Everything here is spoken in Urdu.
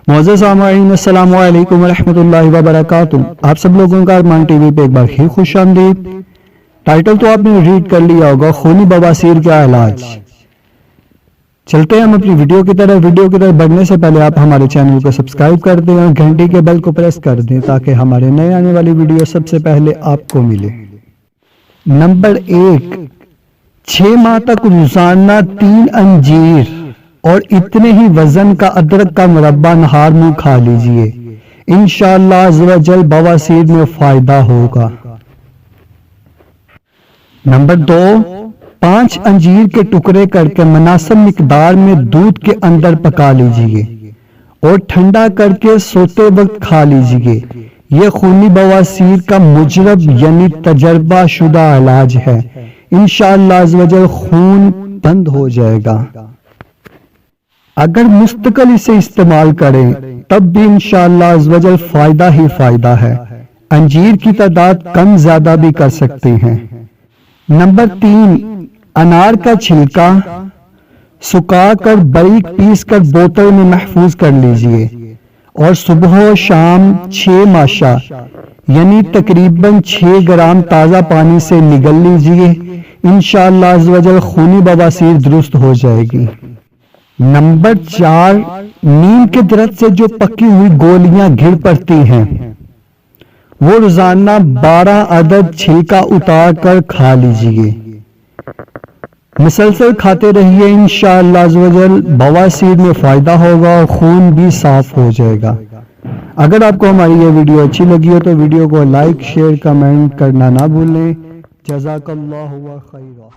معزز سامعین، السلام علیکم ورحمۃ اللہ وبرکاتہ۔ آپ سب لوگوں کا ارمان ٹی وی پہ ایک بار ہی خوش آمدید۔ ٹائٹل تو آپ نے ریڈ کر لیا ہوگا، خونی بواسیر کا علاج۔ چلتے ہیں ہم اپنی ویڈیو کی طرف بڑھنے سے پہلے آپ ہمارے چینل کو سبسکرائب کر دیں اور گھنٹی کے بیل کو پریس کر دیں تاکہ ہمارے نئے آنے والی ویڈیو سب سے پہلے آپ کو ملے۔ نمبر 1، 6 ماہ تک روزانہ 3 انجیر اور اتنے ہی وزن کا ادرک کا مربع نہار میں کھا لیجئے، انشاءاللہ عز و جل بواسیر میں فائدہ ہوگا۔ نمبر 2، 5 انجیر کے ٹکڑے کر کے مناسب مقدار میں دودھ کے اندر پکا لیجئے اور ٹھنڈا کر کے سوتے وقت کھا لیجئے۔ یہ خونی بواسیر کا مجرب یعنی تجربہ شدہ علاج ہے، انشاءاللہ عز و جل خون بند ہو جائے گا۔ اگر مستقل اسے استعمال کریں تب بھی انشاءاللہ عز و جل فائدہ ہی فائدہ ہے۔ انجیر کی تعداد کم زیادہ بھی کر سکتے ہیں۔ نمبر 3، انار کا چھلکا سکھا کر باریک پیس کر بوتل میں محفوظ کر لیجئے اور صبح و شام 6 ماشا یعنی تقریباً 6 گرام تازہ پانی سے نگل لیجئے، انشاءاللہ عز و جل خونی بواسیر درست ہو جائے گی۔ نمبر 4، نیم کے درخت سے جو پکی ہوئی گولیاں گر پڑتی ہیں وہ روزانہ 12 عدد چھلکا اتار کر کھا لیجئے، مسلسل کھاتے رہیے، انشاءاللہ عز و جل بواسیر میں فائدہ ہوگا اور خون بھی صاف ہو جائے گا۔ اگر آپ کو ہماری یہ ویڈیو اچھی لگی ہو تو ویڈیو کو لائک، شیئر، کمنٹ کرنا نہ بھولیں۔ جزاک اللہ خیرا۔